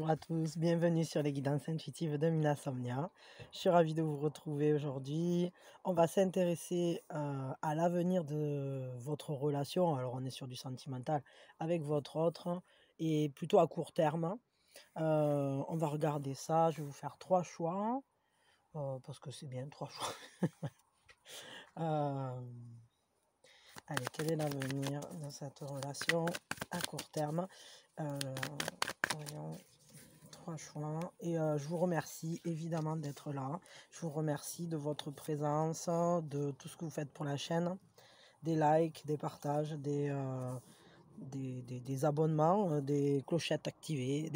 Bonjour à tous, bienvenue sur les guidances intuitives de Mina Somnia. Je suis ravie de vous retrouver aujourd'hui. On va s'intéresser à l'avenir de votre relation. Alors on est sur du sentimental avec votre autre et plutôt à court terme. On va regarder ça, je vais vous faire 3 choix parce que c'est bien 3 choix. Allez, quel est l'avenir de cette relation à court terme? Voyons. 3 choix. Et je vous remercie évidemment d'être là. Je vous remercie de votre présence, de tout ce que vous faites pour la chaîne, des likes, des partages, des abonnements, des clochettes activées,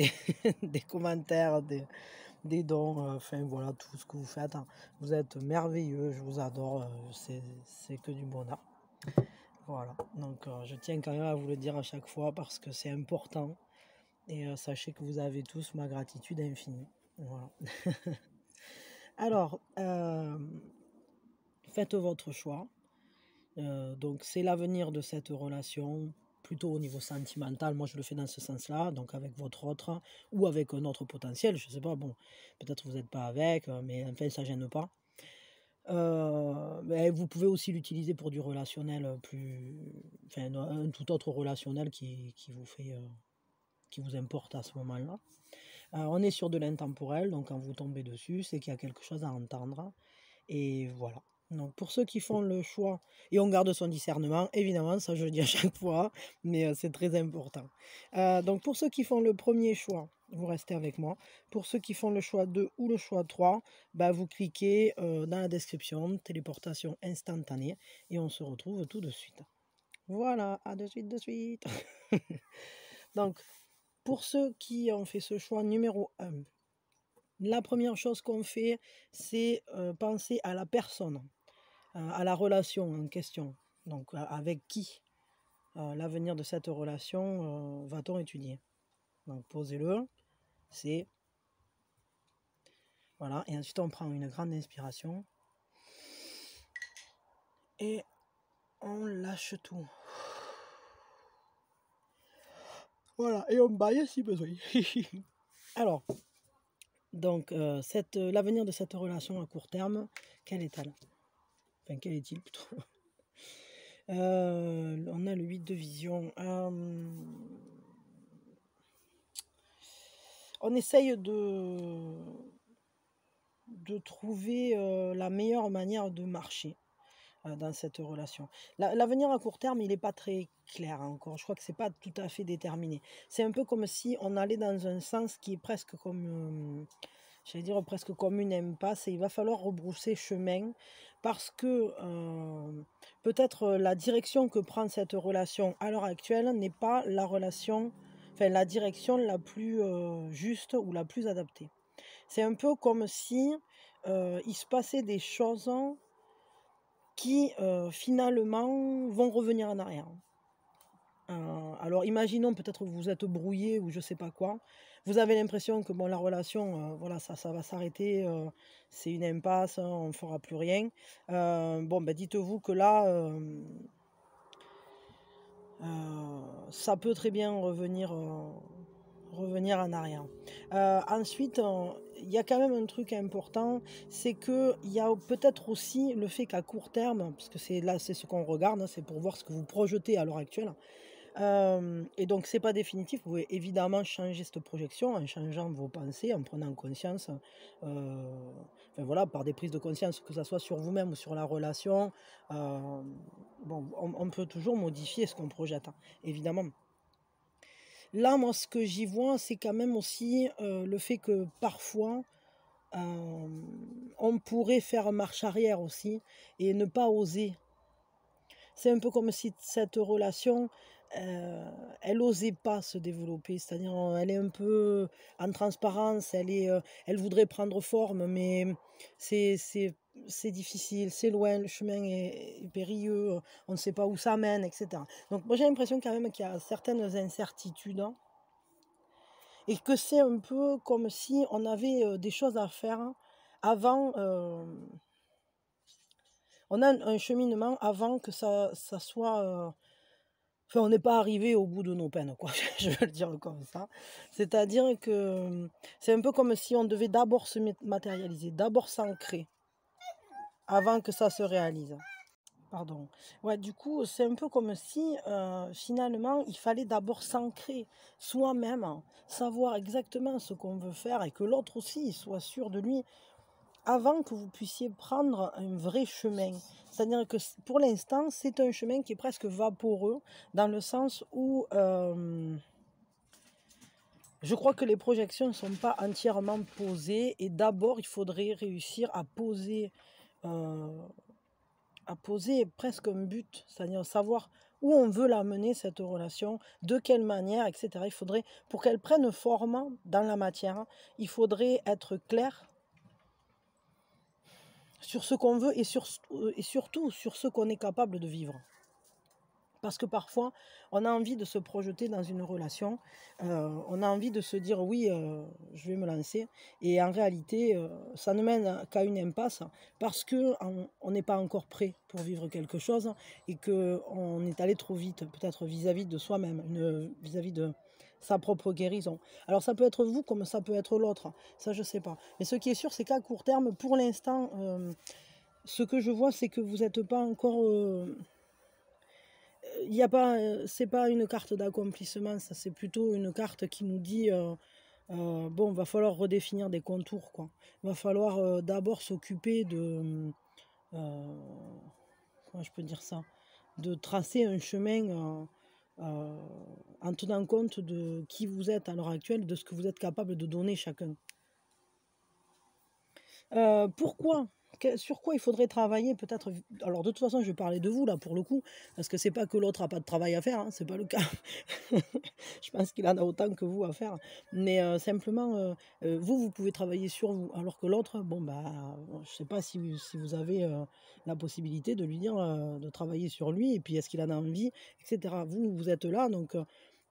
des commentaires, des dons, enfin voilà, tout ce que vous faites. Vous êtes merveilleux, je vous adore, c'est que du bonheur. Voilà, donc je tiens quand même à vous le dire à chaque fois parce que c'est important. Et sachez que vous avez tous ma gratitude infinie. Voilà. Alors, faites votre choix. Donc, c'est l'avenir de cette relation, plutôt au niveau sentimental. Moi, je le fais dans ce sens-là, donc avec votre autre ou avec un autre potentiel. Je ne sais pas, bon, peut-être vous n'êtes pas avec, mais enfin, ça ne gêne pas. Mais vous pouvez aussi l'utiliser pour du relationnel enfin, un tout autre relationnel qui vous fait, qui vous importe à ce moment-là. On est sur de l'intemporel, donc quand vous tombez dessus, c'est qu'il y a quelque chose à entendre. Et voilà. Donc pour ceux qui font le choix, et on garde son discernement, évidemment, ça je le dis à chaque fois, mais c'est très important. Donc pour ceux qui font le premier choix, vous restez avec moi. Pour ceux qui font le choix 2 ou le choix 3, bah, vous cliquez dans la description, téléportation instantanée, et on se retrouve tout de suite. Voilà, à de suite, de suite. Donc, pour ceux qui ont fait ce choix numéro 1, la première chose qu'on fait, c'est penser à la personne, à la relation en question. Donc, avec qui l'avenir de cette relation va-t-on étudier? Donc, posez-le. C'est... Voilà. Et ensuite, on prend une grande inspiration. Et on lâche tout. Voilà. Et on baille si besoin. Alors, donc, l'avenir de cette relation à court terme, quelle est-elle? Enfin, quel est-il plutôt? On a le 8 de vision. On essaye de trouver la meilleure manière de marcher dans cette relation. L'avenir à court terme, il n'est pas très clair encore. Je crois que c'est pas tout à fait déterminé. C'est un peu comme si on allait dans un sens qui est presque comme... j'allais dire presque comme une impasse, et il va falloir rebrousser chemin parce que peut-être la direction que prend cette relation à l'heure actuelle n'est pas la relation, enfin la direction la plus juste ou la plus adaptée. C'est un peu comme si il se passait des choses qui finalement vont revenir en arrière. Alors imaginons peut-être vous êtes brouillé ou je sais pas quoi. Vous avez l'impression que bon, la relation, voilà, ça va s'arrêter, c'est une impasse, on ne fera plus rien. Bon, ben, dites-vous que là, ça peut très bien revenir en arrière. Ensuite, il y a quand même un truc important, c'est qu'il y a peut-être aussi le fait qu'à court terme, parce que c'est ce qu'on regarde, hein, c'est pour voir ce que vous projetez à l'heure actuelle. Et donc c'est pas définitif, vous pouvez évidemment changer cette projection en changeant vos pensées, en prenant conscience, enfin voilà, par des prises de conscience, que ça soit sur vous-même ou sur la relation. Bon, on peut toujours modifier ce qu'on projette, hein, évidemment. Là, moi, ce que j'y vois, c'est quand même aussi le fait que parfois, on pourrait faire marche arrière aussi et ne pas oser. C'est un peu comme si cette relation, elle osait pas se développer. C'est-à-dire, elle est un peu en transparence, elle voudrait prendre forme, mais c'est difficile, c'est loin, le chemin est périlleux, on ne sait pas où ça mène, etc. Donc moi, j'ai l'impression quand même qu'il y a certaines incertitudes, hein, et que c'est un peu comme si on avait des choses à faire avant. On a un cheminement avant que ça soit... Enfin, on n'est pas arrivé au bout de nos peines, quoi. Je vais le dire comme ça. C'est-à-dire que c'est un peu comme si on devait d'abord se matérialiser, d'abord s'ancrer, avant que ça se réalise. Pardon. Ouais, du coup, c'est un peu comme si finalement, il fallait d'abord s'ancrer soi-même, savoir exactement ce qu'on veut faire et que l'autre aussi soit sûr de lui avant que vous puissiez prendre un vrai chemin. C'est-à-dire que pour l'instant, c'est un chemin qui est presque vaporeux, dans le sens où je crois que les projections ne sont pas entièrement posées, et d'abord, il faudrait réussir à poser presque un but, c'est-à-dire savoir où on veut l'amener, cette relation, de quelle manière, etc. Il faudrait, pour qu'elle prenne forme dans la matière, il faudrait être clair sur ce qu'on veut et surtout sur ce qu'on est capable de vivre. Parce que parfois, on a envie de se projeter dans une relation, on a envie de se dire oui, je vais me lancer, et en réalité, ça ne mène qu'à une impasse parce qu'on n'est pas encore prêt pour vivre quelque chose et qu'on est allé trop vite, peut-être vis-à-vis de soi-même, vis-à-vis de sa propre guérison. Alors ça peut être vous comme ça peut être l'autre, ça je sais pas. Mais ce qui est sûr, c'est qu'à court terme, pour l'instant, ce que je vois, c'est que vous n'êtes pas encore... y a pas, c'est pas une carte d'accomplissement, ça c'est plutôt une carte qui nous dit bon, va falloir redéfinir des contours, quoi. Va falloir d'abord s'occuper de comment je peux dire ça, de tracer un chemin en tenant compte de qui vous êtes à l'heure actuelle, de ce que vous êtes capable de donner chacun. Pourquoi? Sur quoi il faudrait travailler peut-être? Alors de toute façon, je vais parler de vous là pour le coup, parce que c'est pas que l'autre a pas de travail à faire, hein, c'est pas le cas. Je pense qu'il en a autant que vous à faire. Mais simplement, vous pouvez travailler sur vous, alors que l'autre, bon bah, je sais pas si vous avez la possibilité de lui dire de travailler sur lui, et puis est-ce qu'il en a envie, etc. Vous êtes là, donc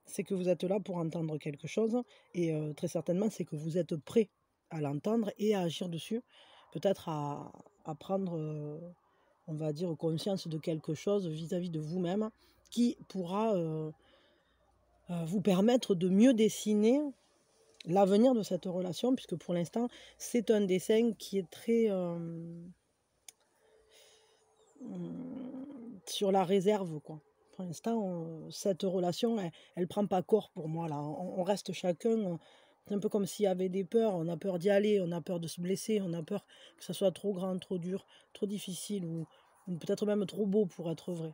c'est que vous êtes là pour entendre quelque chose, et très certainement, c'est que vous êtes prêt à l'entendre et à agir dessus, peut-être à prendre, on va dire, conscience de quelque chose vis-à-vis de vous-même qui pourra vous permettre de mieux dessiner l'avenir de cette relation, puisque pour l'instant, c'est un dessin qui est très sur la réserve, quoi. Pour l'instant, cette relation, elle prend pas corps pour moi, là. On reste chacun... C'est un peu comme s'il y avait des peurs, on a peur d'y aller, on a peur de se blesser, on a peur que ça soit trop grand, trop dur, trop difficile, ou peut-être même trop beau pour être vrai.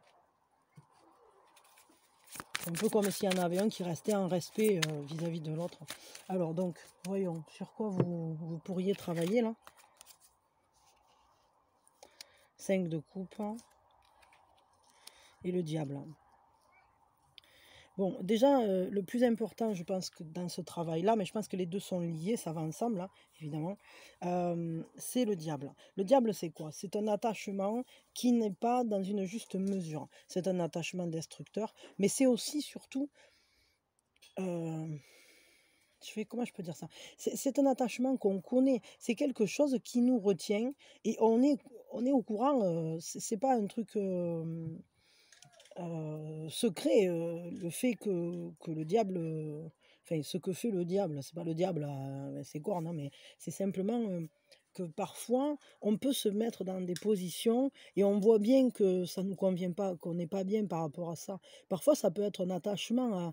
C'est un peu comme s'il y en avait un qui restait en respect vis-à-vis de l'autre. Alors donc, voyons, sur quoi vous pourriez travailler là? 5 de coupe et le diable. Bon, déjà, le plus important, je pense que dans ce travail-là, mais je pense que les deux sont liés, ça va ensemble, hein, évidemment, c'est le diable. Le diable, c'est quoi? C'est un attachement qui n'est pas dans une juste mesure. C'est un attachement destructeur, mais c'est aussi, surtout, comment je peux dire ça? C'est un attachement qu'on connaît, c'est quelque chose qui nous retient, et on est au courant, c'est pas un truc... secret, le fait que le diable, enfin ce que fait le diable, c'est pas le diable avec ses cornes, hein, mais c'est simplement que parfois on peut se mettre dans des positions et on voit bien que ça nous convient pas, qu'on n'est pas bien par rapport à ça. Parfois ça peut être un attachement à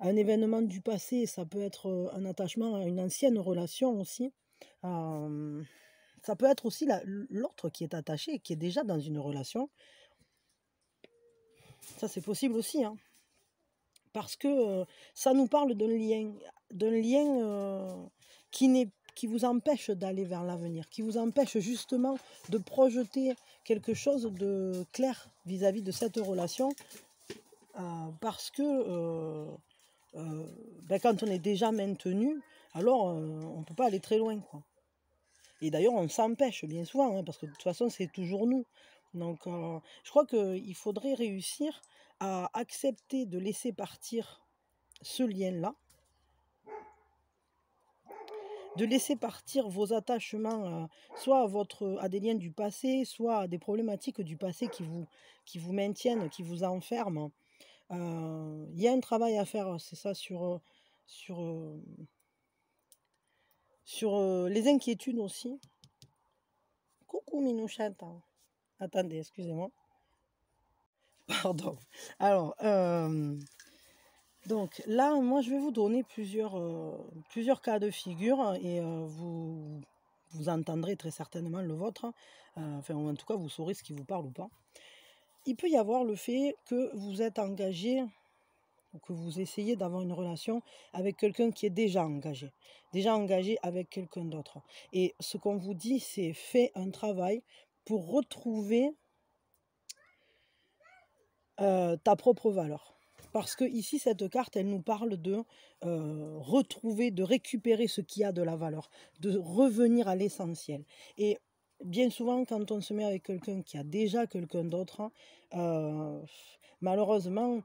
un événement du passé, ça peut être un attachement à une ancienne relation aussi. Ça peut être aussi l'autre qui est attaché, qui est déjà dans une relation. Ça, c'est possible aussi, hein. Parce que ça nous parle d'un lien qui vous empêche d'aller vers l'avenir, qui vous empêche justement de projeter quelque chose de clair vis-à-vis de cette relation, parce que quand on est déjà maintenu, alors on ne peut pas aller très loin, quoi. Et d'ailleurs, on s'empêche bien souvent, hein, parce que de toute façon, c'est toujours nous. Donc, je crois qu'il faudrait réussir à accepter de laisser partir ce lien-là, de laisser partir vos attachements, soit à des liens du passé, soit à des problématiques du passé qui vous maintiennent, qui vous enferment, Il y a un travail à faire, c'est ça, sur, les inquiétudes aussi. Coucou Minouchette. Attendez, excusez-moi. Pardon. Alors, donc là, moi, je vais vous donner plusieurs cas de figure et vous entendrez très certainement le vôtre. Enfin, en tout cas, vous saurez ce qui vous parle ou pas. Il peut y avoir le fait que vous êtes engagé ou que vous essayez d'avoir une relation avec quelqu'un qui est déjà engagé avec quelqu'un d'autre. Et ce qu'on vous dit, c'est fait un travail pour retrouver ta propre valeur. Parce que ici, cette carte, elle nous parle de retrouver, de récupérer ce qui a de la valeur, de revenir à l'essentiel. Et bien souvent, quand on se met avec quelqu'un qui a déjà quelqu'un d'autre, malheureusement,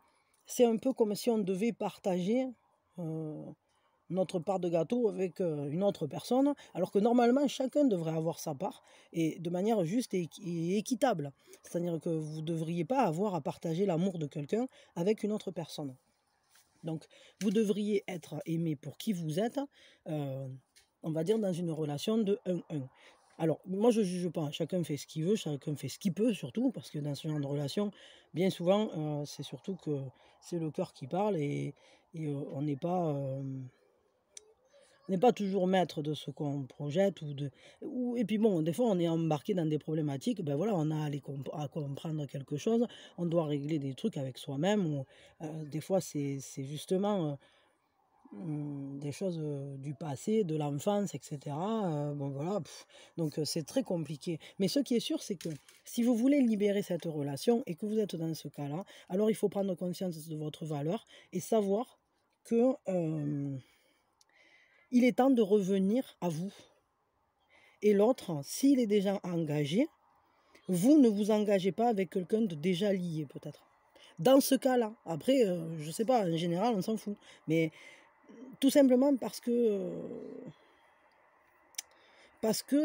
c'est un peu comme si on devait partager notre part de gâteau avec une autre personne, alors que normalement, chacun devrait avoir sa part, et de manière juste et équitable. C'est-à-dire que vous ne devriez pas avoir à partager l'amour de quelqu'un avec une autre personne. Donc, vous devriez être aimé pour qui vous êtes, on va dire dans une relation de 1-1. Alors, moi, je ne juge pas, chacun fait ce qu'il veut, chacun fait ce qu'il peut, surtout, parce que dans ce genre de relation, bien souvent, c'est surtout que c'est le cœur qui parle, et on n'est pas toujours maître de ce qu'on projette et puis bon, des fois on est embarqué dans des problématiques, ben voilà, on a à comprendre quelque chose, on doit régler des trucs avec soi-même, ou des fois c'est justement des choses du passé, de l'enfance, etc. Bon voilà, donc c'est très compliqué. Mais ce qui est sûr, c'est que si vous voulez libérer cette relation et que vous êtes dans ce cas-là, alors il faut prendre conscience de votre valeur et savoir que il est temps de revenir à vous. Et l'autre, s'il est déjà engagé, vous ne vous engagez pas avec quelqu'un de déjà lié, peut-être. Dans ce cas-là, après, je ne sais pas, en général, on s'en fout. Mais tout simplement parce que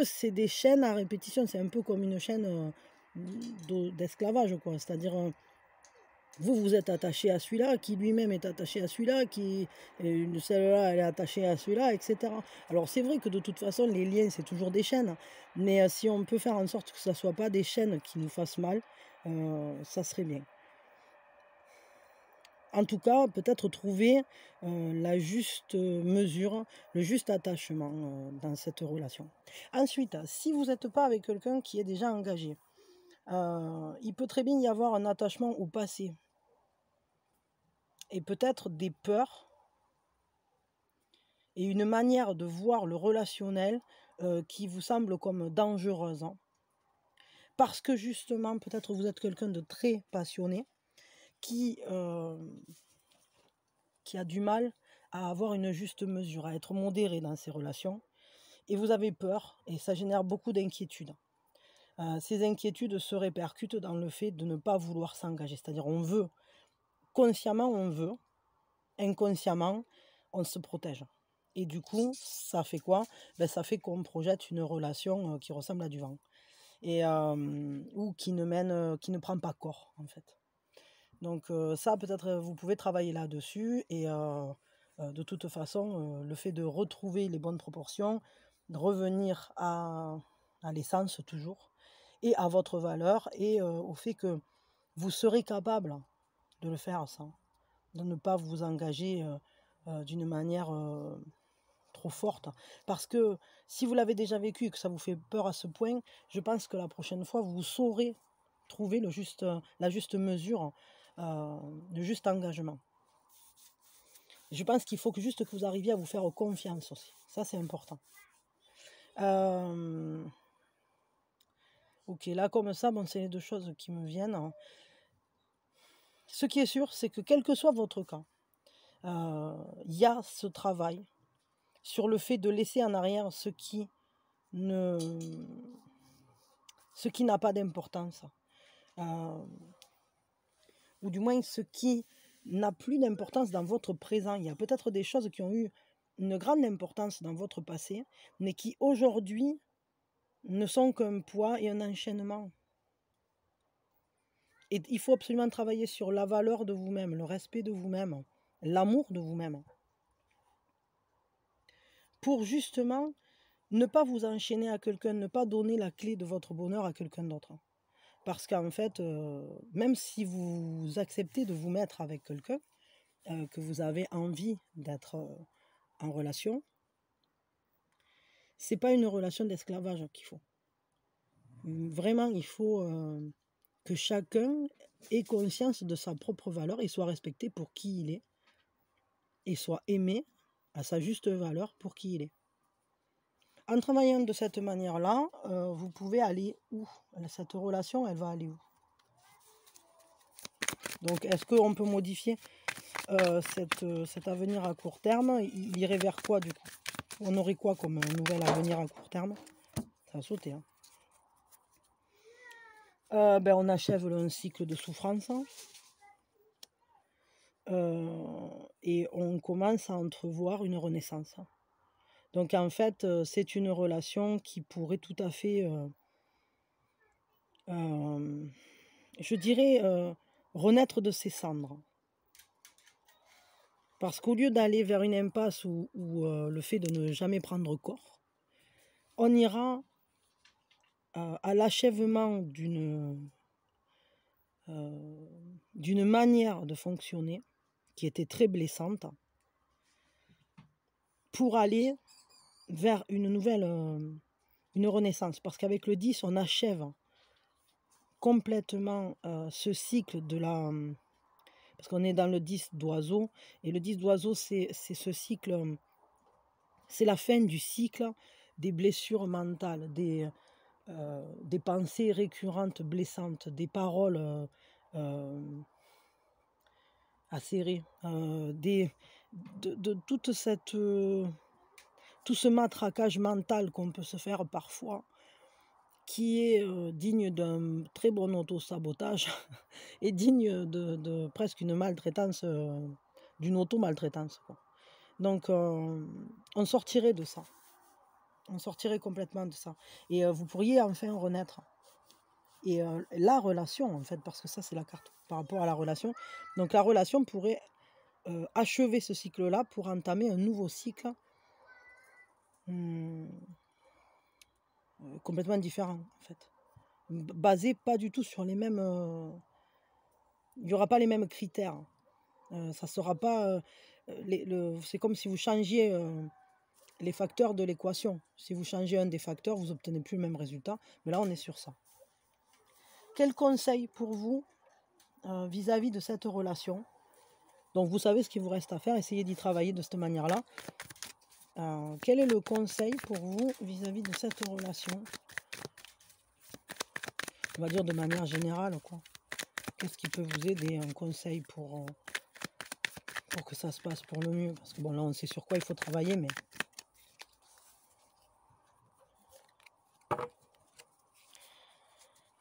c'est des chaînes à répétition. C'est un peu comme une chaîne d'esclavage, quoi. C'est-à-dire, vous êtes attaché à celui-là, qui lui-même est attaché à celui-là, celle-là, elle est attachée à celui-là, etc. Alors c'est vrai que de toute façon, les liens, c'est toujours des chaînes, mais si on peut faire en sorte que ça ne soit pas des chaînes qui nous fassent mal, ça serait bien. En tout cas, peut-être trouver la juste mesure, le juste attachement dans cette relation. Ensuite, si vous n'êtes pas avec quelqu'un qui est déjà engagé, il peut très bien y avoir un attachement au passé, et peut-être des peurs et une manière de voir le relationnel qui vous semble comme dangereuse. Parce que justement, peut-être vous êtes quelqu'un de très passionné qui a du mal à avoir une juste mesure, à être modéré dans ses relations. Et vous avez peur, et ça génère beaucoup d'inquiétudes. Ces inquiétudes se répercutent dans le fait de ne pas vouloir s'engager. C'est-à-dire on veut, consciemment on veut, inconsciemment on se protège. Et du coup, ça fait quoi? Ça fait qu'on projette une relation qui ressemble à du vent. Et, ou qui ne prend pas corps, en fait. Donc ça, peut-être, vous pouvez travailler là-dessus. Et de toute façon, le fait de retrouver les bonnes proportions, de revenir à l'essence toujours, et à votre valeur, et au fait que vous serez capable de le faire sans, de ne pas vous engager d'une manière trop forte. Parce que si vous l'avez déjà vécu et que ça vous fait peur à ce point, je pense que la prochaine fois, vous saurez trouver la juste mesure, le juste engagement. Je pense qu'il faut juste que vous arriviez à vous faire confiance aussi. Ça, c'est important. Ok, là, comme ça, bon, c'est les deux choses qui me viennent. Ce qui est sûr, c'est que quel que soit votre cas, il y a ce travail sur le fait de laisser en arrière ce qui n'a pas d'importance, ou du moins ce qui n'a plus d'importance dans votre présent. Il y a peut-être des choses qui ont eu une grande importance dans votre passé, mais qui aujourd'hui ne sont qu'un poids et un enchaînement. Et il faut absolument travailler sur la valeur de vous-même, le respect de vous-même, l'amour de vous-même. Pour justement ne pas vous enchaîner à quelqu'un, ne pas donner la clé de votre bonheur à quelqu'un d'autre. Parce qu'en fait, même si vous acceptez de vous mettre avec quelqu'un, que vous avez envie d'être en relation, c'est pas une relation d'esclavage qu'il faut. Vraiment, il faut que chacun ait conscience de sa propre valeur et soit respecté pour qui il est et soit aimé à sa juste valeur pour qui il est. En travaillant de cette manière-là, vous pouvez aller où? Cette relation, elle va aller où? Donc, est-ce qu'on peut modifier cet avenir à court terme? Il irait vers quoi du coup? On aurait quoi comme nouvel avenir à court terme? Ça a sauté. Hein. On achève un cycle de souffrance. Et on commence à entrevoir une renaissance. Donc en fait, c'est une relation qui pourrait tout à fait, je dirais, renaître de ses cendres. Parce qu'au lieu d'aller vers une impasse ou le fait de ne jamais prendre corps, on ira à l'achèvement d'une manière de fonctionner qui était très blessante pour aller vers une nouvelle, une renaissance. Parce qu'avec le 10, on achève complètement ce cycle de la... Parce qu'on est dans le 10 d'oiseau, et le 10 d'oiseau, c'est ce cycle, c'est la fin du cycle des blessures mentales, des pensées récurrentes blessantes, des paroles acérées, de toute cette... tout ce matraquage mental qu'on peut se faire parfois, qui est digne d'un très bon auto-sabotage et digne de presque une maltraitance, d'une auto-maltraitance. Donc, on sortirait de ça. On sortirait complètement de ça. Et vous pourriez enfin renaître. Et la relation, en fait, parce que ça, c'est la carte par rapport à la relation. Donc, la relation pourrait achever ce cycle-là pour entamer un nouveau cycle complètement différent, en fait. Basé pas du tout sur les mêmes... il n'y aura pas les mêmes critères. Ça sera pas... c'est comme si vous changiez les facteurs de l'équation. Si vous changez un des facteurs, vous n'obtenez plus le même résultat. Mais là, on est sur ça. Quel conseil pour vous vis-à-vis de cette relation? Donc, vous savez ce qu'il vous reste à faire. Essayez d'y travailler de cette manière-là. Quel est le conseil pour vous vis-à-vis de cette relation? On va dire de manière générale, quoi. Qu'est-ce qui peut vous aider? Un conseil pour que ça se passe pour le mieux? Parce que bon, là, on sait sur quoi il faut travailler, mais...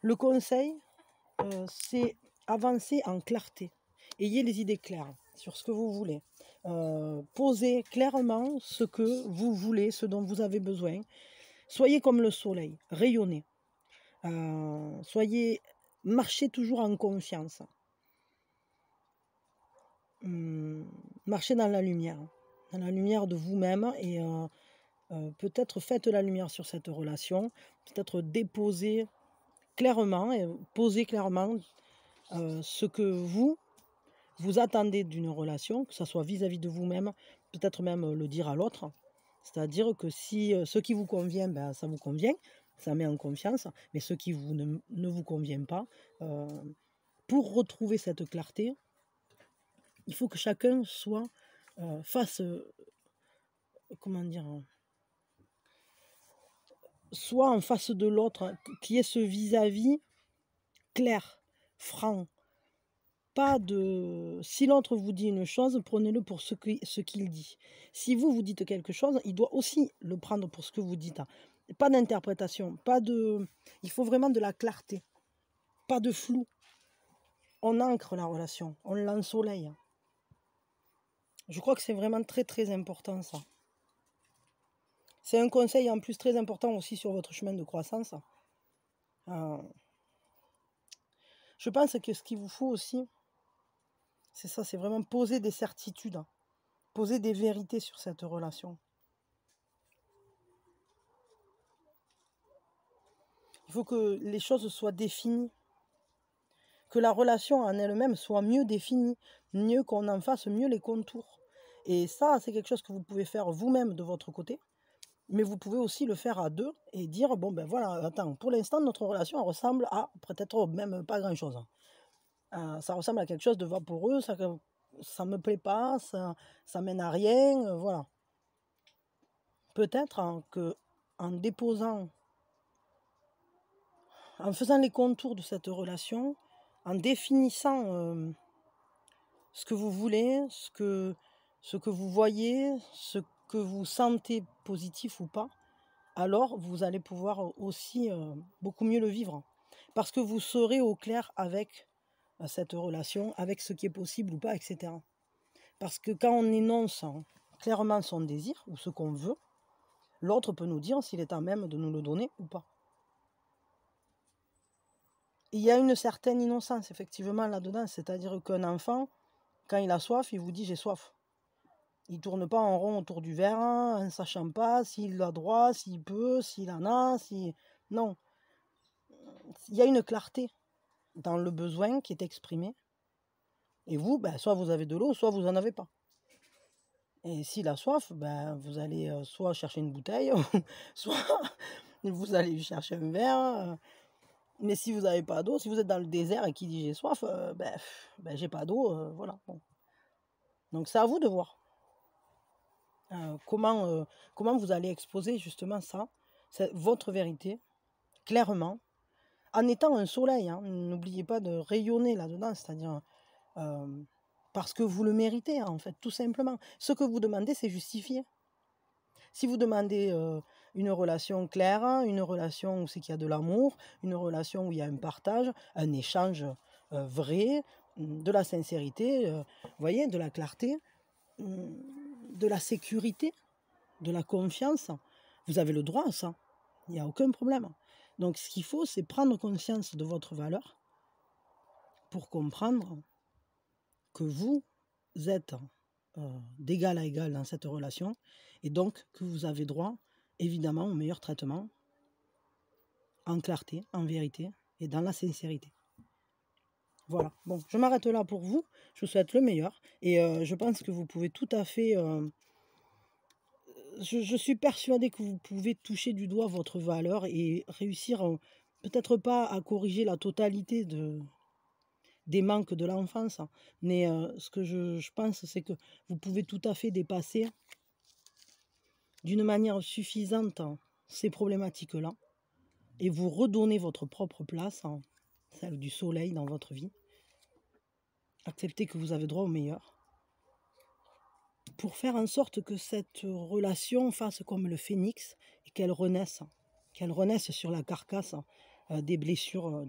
Le conseil, c'est avancer en clarté. Ayez les idées claires sur ce que vous voulez. Posez clairement ce que vous voulez, ce dont vous avez besoin. Soyez comme le soleil, rayonnez. Marchez toujours en confiance. Marchez dans la lumière de vous-même et peut-être faites la lumière sur cette relation, peut-être déposez clairement et posez clairement ce que vous attendez d'une relation, que ce soit vis-à-vis de vous-même, peut-être même le dire à l'autre. C'est-à-dire que si ce qui vous convient, ben, ça vous convient, ça met en confiance, mais ce qui ne vous convient pas, pour retrouver cette clarté, il faut que chacun soit soit en face de l'autre, qu'il y ait ce vis-à-vis clair, franc. Pas de... Si l'autre vous dit une chose, prenez-le pour ce qu'il dit. Si vous dites quelque chose, il doit aussi le prendre pour ce que vous dites. Pas d'interprétation, il faut vraiment de la clarté, pas de flou. On ancre la relation, on l'ensoleille. Je crois que c'est vraiment très très important ça. C'est un conseil en plus très important aussi sur votre chemin de croissance. Je pense que ce qu'il vous faut aussi, c'est ça, c'est vraiment poser des certitudes, hein, poser des vérités sur cette relation. Il faut que les choses soient définies, que la relation en elle-même soit mieux définie, mieux qu'on en fasse mieux les contours. Et ça, c'est quelque chose que vous pouvez faire vous-même de votre côté, mais vous pouvez aussi le faire à deux et dire, bon ben voilà, attends, pour l'instant, notre relation elle ressemble à peut-être même pas grand-chose. Ça ressemble à quelque chose de vaporeux, ça me plaît pas, ça mène à rien, voilà. Peut-être que en déposant, en faisant les contours de cette relation, en définissant ce que vous voulez, ce que vous voyez, ce que vous sentez positif ou pas, alors vous allez pouvoir aussi beaucoup mieux le vivre. Parce que vous serez au clair avec cette relation, avec ce qui est possible ou pas, etc. Parce que quand on énonce clairement son désir ou ce qu'on veut, l'autre peut nous dire s'il est à même de nous le donner ou pas. Il y a une certaine innocence effectivement là-dedans, c'est-à-dire qu'un enfant, quand il a soif, il vous dit j'ai soif. Il ne tourne pas en rond autour du verre, en ne sachant pas s'il a droit, s'il peut, s'il en a, si... Non. Il y a une clarté dans le besoin qui est exprimé. Et vous, ben, soit vous avez de l'eau, soit vous n'en avez pas. Et s'il a soif, ben, vous allez soit chercher une bouteille, soit vous allez chercher un verre. Mais si vous n'avez pas d'eau, si vous êtes dans le désert et qui dit j'ai soif, ben j'ai pas d'eau, voilà. Bon. Donc c'est à vous de voir comment vous allez exposer justement ça, votre vérité, clairement, en étant un soleil. Hein. N'oubliez pas de rayonner là-dedans, c'est-à-dire parce que vous le méritez, en fait, tout simplement. Ce que vous demandez, c'est justifié. Si vous demandez une relation claire, une relation où c'est qu'il y a de l'amour, une relation où il y a un partage, un échange vrai, de la sincérité, vous voyez, de la clarté, de la sécurité, de la confiance, vous avez le droit à ça. Il n'y a aucun problème. Donc ce qu'il faut, c'est prendre conscience de votre valeur pour comprendre que vous êtes d'égal à égal dans cette relation et donc que vous avez droit évidemment au meilleur traitement en clarté, en vérité et dans la sincérité. Voilà, bon, je m'arrête là pour vous, je vous souhaite le meilleur et je pense que vous pouvez tout à fait... je suis persuadée que vous pouvez toucher du doigt votre valeur et réussir, peut-être pas à corriger la totalité des manques de l'enfance, mais ce que je pense, c'est que vous pouvez tout à fait dépasser d'une manière suffisante ces problématiques-là et vous redonner votre propre place, celle du soleil dans votre vie. Acceptez que vous avez droit au meilleur pour faire en sorte que cette relation fasse comme le phénix et qu'elle renaisse sur la carcasse des blessures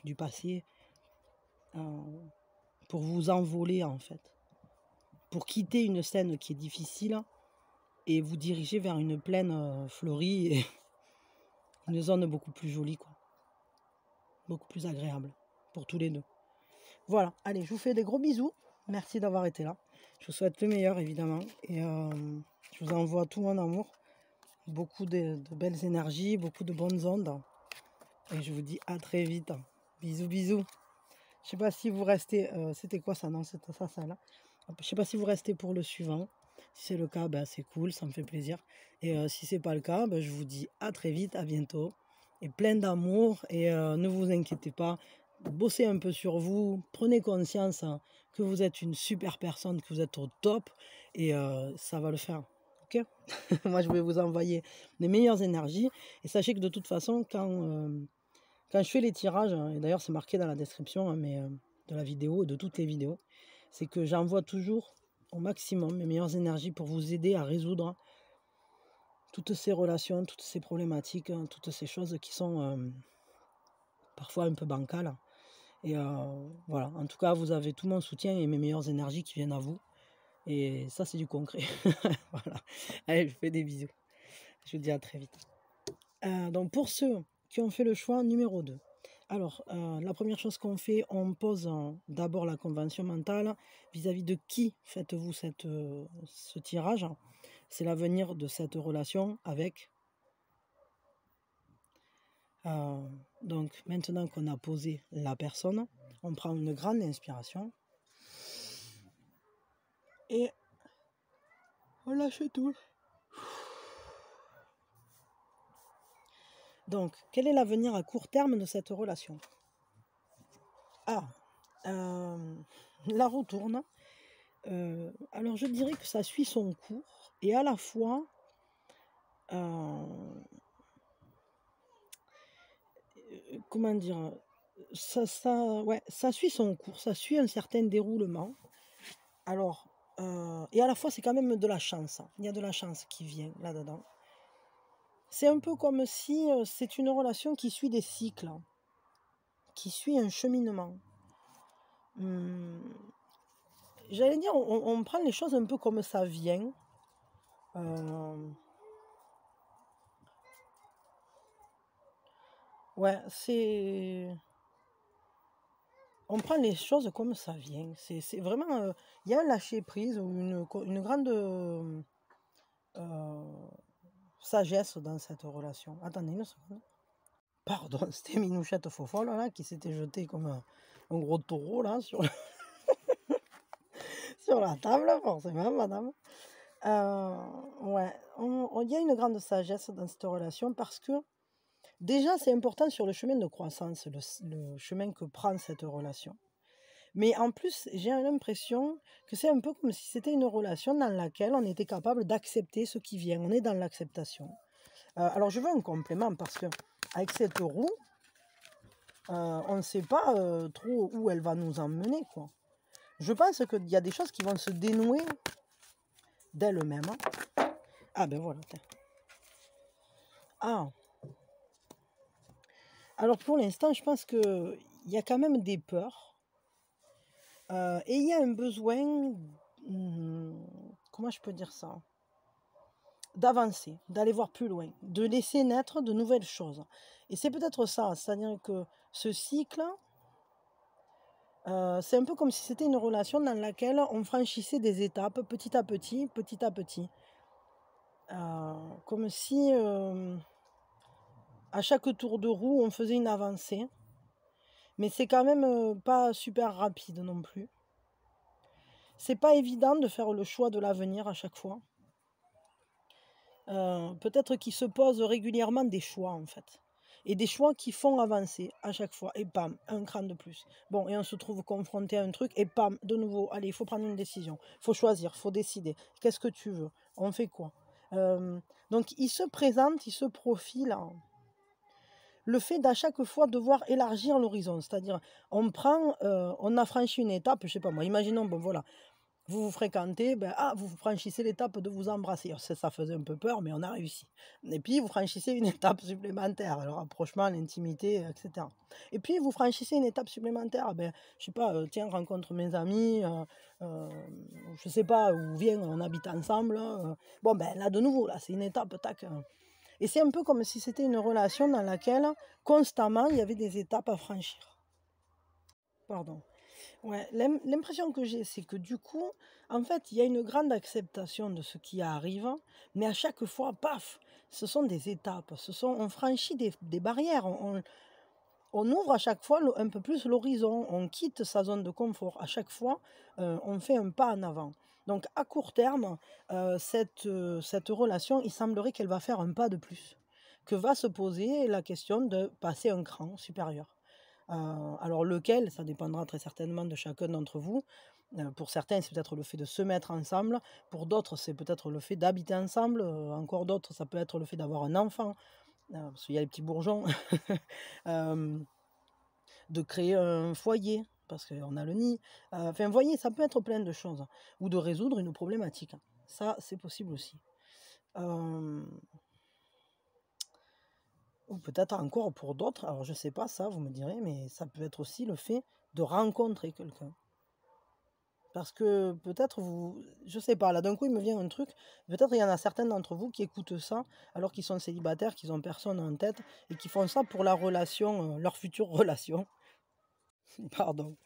du passé, pour vous envoler en fait, pour quitter une scène qui est difficile et vous diriger vers une plaine fleurie et une zone beaucoup plus jolie, quoi. Beaucoup plus agréable pour tous les deux. Voilà, allez, je vous fais des gros bisous. Merci d'avoir été là. Je vous souhaite le meilleur, évidemment. Et je vous envoie tout mon amour. Beaucoup de belles énergies, beaucoup de bonnes ondes. Et je vous dis à très vite. Bisous, bisous. Je sais pas si vous restez... c'était quoi ça? Non, c'était ça là. Je sais pas si vous restez pour le suivant. Si c'est le cas, ben, c'est cool, ça me fait plaisir. Et si c'est pas le cas, ben, je vous dis à très vite, à bientôt. Et plein d'amour. Et ne vous inquiétez pas. Bossez un peu sur vous. Prenez conscience que vous êtes une super personne, que vous êtes au top. Et ça va le faire. Ok? Moi, je vais vous envoyer les meilleures énergies. Et sachez que de toute façon, quand je fais les tirages, et d'ailleurs c'est marqué dans la description de la vidéo et de toutes les vidéos, c'est que j'envoie toujours au maximum mes meilleures énergies pour vous aider à résoudre toutes ces relations, toutes ces problématiques, toutes ces choses qui sont parfois un peu bancales. Et voilà, en tout cas, vous avez tout mon soutien et mes meilleures énergies qui viennent à vous. Et ça, c'est du concret. Voilà. Allez, je vous fais des bisous. Je vous dis à très vite. Donc pour ceux qui ont fait le choix numéro 2, Alors, la première chose qu'on fait, on pose d'abord la convention mentale vis-à-vis de qui faites-vous ce tirage. C'est l'avenir de cette relation avec. Donc, maintenant qu'on a posé la personne, on prend une grande inspiration et on lâche tout. Donc, quel est l'avenir à court terme de cette relation? La roue tourne. Alors, je dirais que ça suit son cours et à la fois, comment dire, ouais, ça suit son cours, ça suit un certain déroulement. Alors, et à la fois, c'est quand même de la chance. Il y a de la chance qui vient là-dedans. C'est un peu comme si c'est une relation qui suit des cycles, qui suit un cheminement. J'allais dire, on prend les choses un peu comme ça vient. Ouais, on prend les choses comme ça vient. C'est vraiment... Il y a un lâcher-prise ou une grande sagesse dans cette relation. Attendez une seconde. Pardon, c'était Minouchette Fofolle là, qui s'était jetée comme un gros taureau là sur, sur la table, forcément, madame. Ouais, il y a une grande sagesse dans cette relation parce que déjà c'est important sur le chemin de croissance, le chemin que prend cette relation. Mais en plus, j'ai l'impression que c'est un peu comme si c'était une relation dans laquelle on était capable d'accepter ce qui vient. On est dans l'acceptation. Alors je veux un complément parce que avec cette roue, on ne sait pas trop où elle va nous emmener, quoi. Je pense qu'il y a des choses qui vont se dénouer d'elles-mêmes. Ah ben voilà. Ah. Alors pour l'instant, je pense qu'il y a quand même des peurs. Et il y a un besoin, comment je peux dire ça? D'avancer, d'aller voir plus loin, de laisser naître de nouvelles choses. Et c'est peut-être ça, c'est-à-dire que ce cycle, c'est un peu comme si c'était une relation dans laquelle on franchissait des étapes petit à petit, petit à petit. Comme si à chaque tour de roue, on faisait une avancée. Mais c'est quand même pas super rapide non plus. C'est pas évident de faire le choix de l'avenir à chaque fois. Peut-être qu'il se pose régulièrement des choix en fait. Et des choix qui font avancer à chaque fois. Et pam, un cran de plus. Bon, et on se trouve confronté à un truc. Et pam, de nouveau, allez, il faut prendre une décision. Il faut choisir, il faut décider. Qu'est-ce que tu veux? On fait quoi? Donc il se présente, il se profile le fait d'à chaque fois devoir élargir l'horizon. C'est-à-dire, on a franchi une étape, je sais pas moi, imaginons, bon voilà, vous vous fréquentez, vous franchissez l'étape de vous embrasser. Alors, ça faisait un peu peur, mais on a réussi. Et puis, vous franchissez une étape supplémentaire, le rapprochement, l'intimité, etc. Et puis, vous franchissez une étape supplémentaire. Je sais pas, tiens, rencontre mes amis, je sais pas, où viens, on habite ensemble. Là, de nouveau, là, c'est une étape, tac. Et c'est un peu comme si c'était une relation dans laquelle, constamment, il y avait des étapes à franchir. Pardon. Ouais, l'impression que j'ai, c'est que du coup, en fait, il y a une grande acceptation de ce qui arrive, mais à chaque fois, paf, ce sont des étapes, on franchit des barrières, on ouvre à chaque fois un peu plus l'horizon, on quitte sa zone de confort, à chaque fois, on fait un pas en avant. Donc à court terme, cette relation, il semblerait qu'elle va faire un pas de plus, que va se poser la question de passer un cran supérieur. Alors lequel, ça dépendra très certainement de chacun d'entre vous. Pour certains, c'est peut-être le fait de se mettre ensemble. Pour d'autres, c'est peut-être le fait d'habiter ensemble. Encore d'autres, ça peut être le fait d'avoir un enfant. Parce qu'il y a les petits bourgeons. De créer un foyer, parce qu'on a le nid. Enfin, vous voyez, ça peut être plein de choses. Ou de résoudre une problématique. Ça, c'est possible aussi. Ou peut-être encore pour d'autres, alors je sais pas ça, vous me direz, mais ça peut être aussi le fait de rencontrer quelqu'un. Parce que peut-être vous, je sais pas, là d'un coup il me vient un truc, peut-être il y en a certains d'entre vous qui écoutent ça alors qu'ils sont célibataires, qu'ils ont personne en tête et qui font ça pour la relation, leur future relation. Pardon.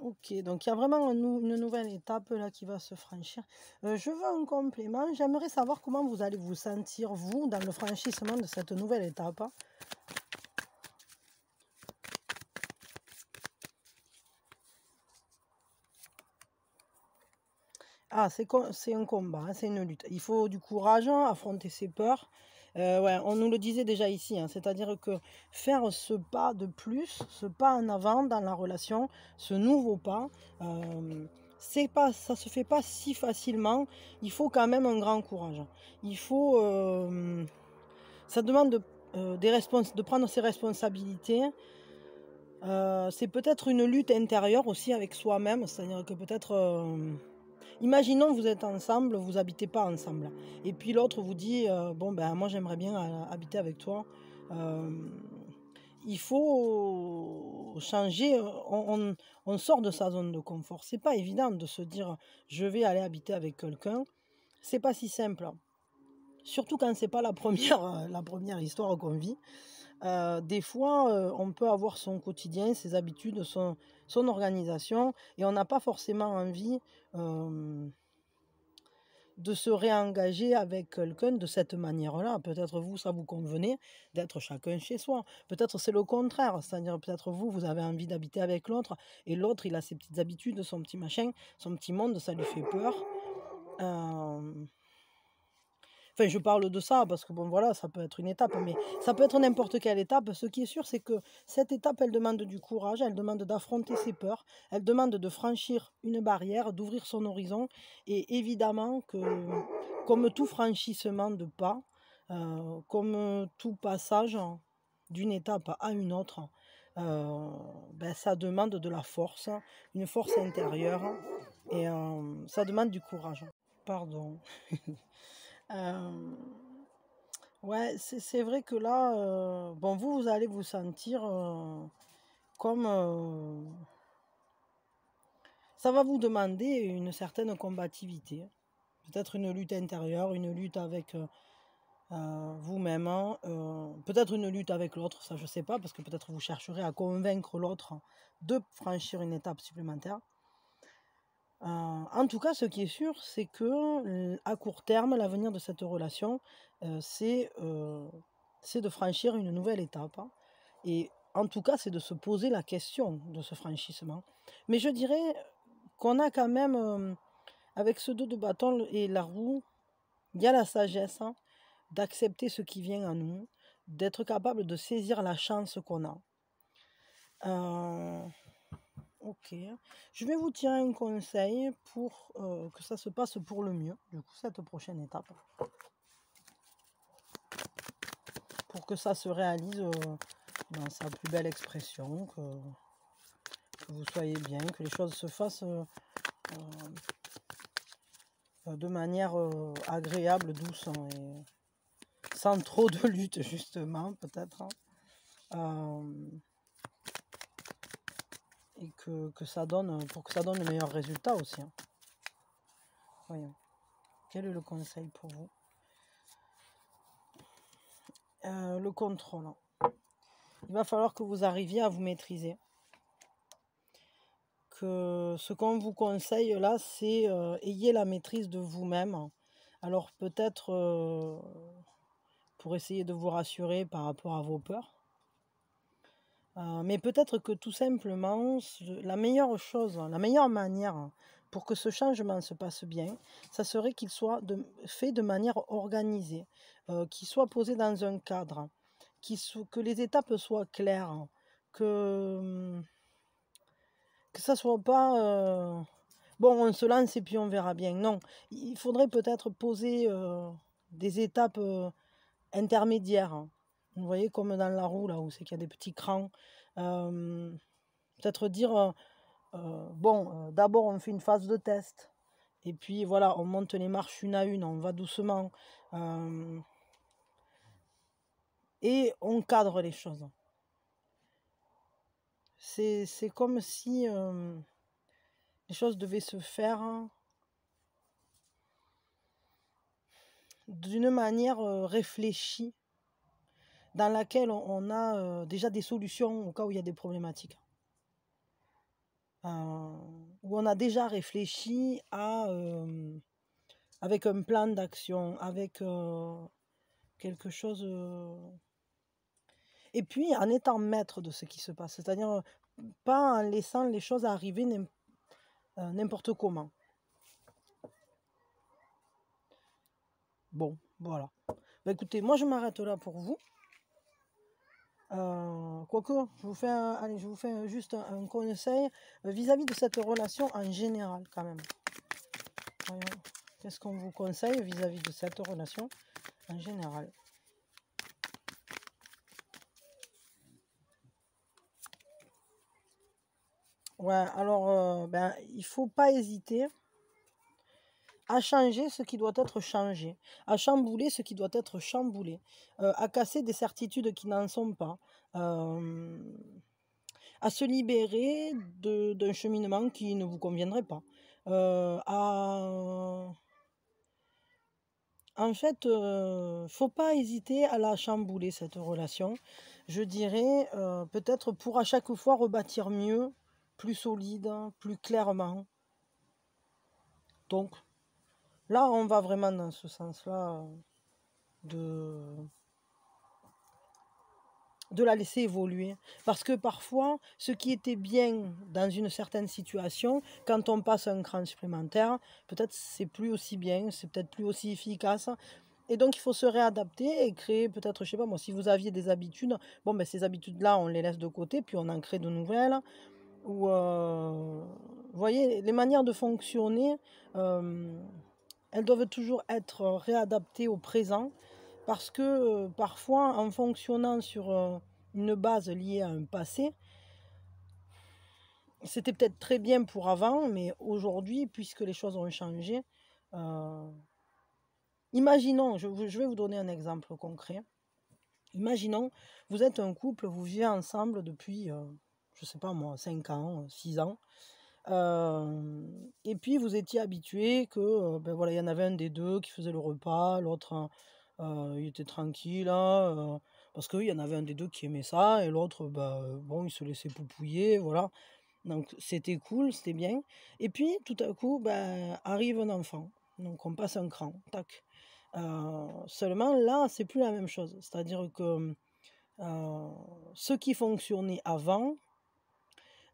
OK, donc il y a vraiment une nouvelle étape là qui va se franchir. Je veux un complément. J'aimerais savoir comment vous allez vous sentir, vous, dans le franchissement de cette nouvelle étape. Ah, c'est un combat, hein, c'est une lutte. Il faut du courage, hein, affronter ses peurs. Ouais, on nous le disait déjà ici, hein, c'est-à-dire que faire ce pas de plus, ce pas en avant dans la relation, ce nouveau pas, c'est pas, ça se fait pas si facilement. Il faut quand même un grand courage. Il faut, ça demande de prendre ses responsabilités. C'est peut-être une lutte intérieure aussi avec soi-même, c'est-à-dire que peut-être, imaginons vous êtes ensemble, vous habitez pas ensemble et puis l'autre vous dit, «Bon, ben, moi j'aimerais bien habiter avec toi». Hem, il faut changer, on sort de sa zone de confort. C'est pas évident de se dire: «Je vais aller habiter avec quelqu'un». C'est pas si simple, hein. Surtout quand c'est pas la première la 1re histoire qu'on vit. Des fois, on peut avoir son quotidien, ses habitudes, son organisation et on n'a pas forcément envie, hem, de se réengager avec quelqu'un de cette manière-là. Peut-être vous, ça vous convenait d'être chacun chez soi. Peut-être c'est le contraire, c'est-à-dire peut-être vous, vous avez envie d'habiter avec l'autre et l'autre, il a ses petites habitudes, son petit machin, son petit monde, ça lui fait peur. Hem Enfin, je parle de ça parce que bon, voilà, ça peut être une étape, mais ça peut être n'importe quelle étape. Ce qui est sûr, c'est que cette étape, elle demande du courage, elle demande d'affronter ses peurs, elle demande de franchir une barrière, d'ouvrir son horizon. Et évidemment que, comme tout franchissement de pas, comme tout passage d'une étape à une autre, ben, ça demande de la force, une force intérieure, et ça demande du courage. Pardon. Hem, ouais, c'est vrai que là, bon, vous allez vous sentir, comme, ça va vous demander une certaine combativité. Peut-être une lutte intérieure, une lutte avec, vous-même, hein, peut-être une lutte avec l'autre, ça je sais pas, parce que peut-être vous chercherez à convaincre l'autre de franchir une étape supplémentaire. En tout cas, ce qui est sûr, c'est que, à court terme, l'avenir de cette relation, heu, c'est, heu, c'est de franchir une nouvelle étape, hein, et en tout cas, c'est de se poser la question de ce franchissement. Mais je dirais qu'on a quand même, avec ce 2 de bâton et la roue, il y a la sagesse, hein, d'accepter ce qui vient à nous, d'être capable de saisir la chance qu'on a. Heu OK. Je vais vous tirer un conseil pour, que ça se passe pour le mieux, du coup, cette prochaine étape. Pour que ça se réalise, dans sa plus belle expression, que vous soyez bien, que les choses se fassent, de manière, agréable, douce, hein, et sans trop de lutte justement, peut-être, hein. Hem Et que ça donne, pour que ça donne le meilleur résultat aussi, hein. Voyons, quel est le conseil pour vous? Le contrôle. Il va falloir que vous arriviez à vous maîtriser. Que ce qu'on vous conseille là, c'est, ayez la maîtrise de vous-même. Alors peut-être, pour essayer de vous rassurer par rapport à vos peurs, mais peut-être que tout simplement, la meilleure chose, la meilleure manière pour que ce changement se passe bien, ça serait qu'il soit fait de manière organisée, qu'il soit posé dans un cadre, que les étapes soient claires, que, que ça soit pas, bon, on se lance et puis on verra bien. Non, il faudrait peut-être poser, des étapes, intermédiaires, hein. Vous voyez, comme dans la roue là où c'est qu'il y a des petits crans. Hem, Peut-être dire, bon, d'abord on fait une phase de test et puis voilà, on monte les marches une à une, on va doucement, hem et on cadre les choses. C'est comme si, Les choses devaient se faire d'une manière réfléchie, dans laquelle on a déjà des solutions au cas où il y a des problématiques. Où on a déjà réfléchi avec un plan d'action, avec quelque chose... Et puis en étant maître de ce qui se passe, c'est-à-dire pas en laissant les choses arriver n'importe comment. Bon, voilà. Bah, écoutez, moi je m'arrête là pour vous. Quoique, je vous fais juste un conseil vis-à-vis de cette relation en général quand même. Qu'est-ce qu'on vous conseille vis-à-vis de cette relation en général? Ouais, alors, il ne faut pas hésiter à changer ce qui doit être changé, à chambouler ce qui doit être chamboulé, à casser des certitudes qui n'en sont pas, à se libérer d'un cheminement qui ne vous conviendrait pas, En fait, faut pas hésiter à la chambouler cette relation. Je dirais, peut-être pour à chaque fois rebâtir mieux, plus solide, plus clairement. Donc là, on va vraiment dans ce sens-là de la laisser évoluer. Parce que parfois, ce qui était bien dans une certaine situation, quand on passe un cran supplémentaire, peut-être c'est plus aussi bien, c'est peut-être plus aussi efficace. Et donc, il faut se réadapter et créer peut-être, je sais pas moi, si vous aviez des habitudes, bon, ben, ces habitudes-là, on les laisse de côté, puis on en crée de nouvelles. Ou, vous voyez, les manières de fonctionner, elles doivent toujours être réadaptées au présent parce que parfois, en fonctionnant sur une base liée à un passé, c'était peut-être très bien pour avant, mais aujourd'hui, puisque les choses ont changé, imaginons, je vais vous donner un exemple concret. Imaginons, vous êtes un couple, vous vivez ensemble depuis, je ne sais pas moi, 5 ans, 6 ans. Et puis vous étiez habitué que, ben voilà, il y en avait un des deux qui faisait le repas, l'autre, il était tranquille, hein, parce qu'il y en avait un des deux qui aimait ça, et l'autre, bon, il se laissait poupouiller, voilà. Donc c'était cool, c'était bien. Et puis tout à coup, arrive un enfant. Donc on passe un cran, tac. Seulement là, c'est plus la même chose. C'est-à-dire que ce qui fonctionnait avant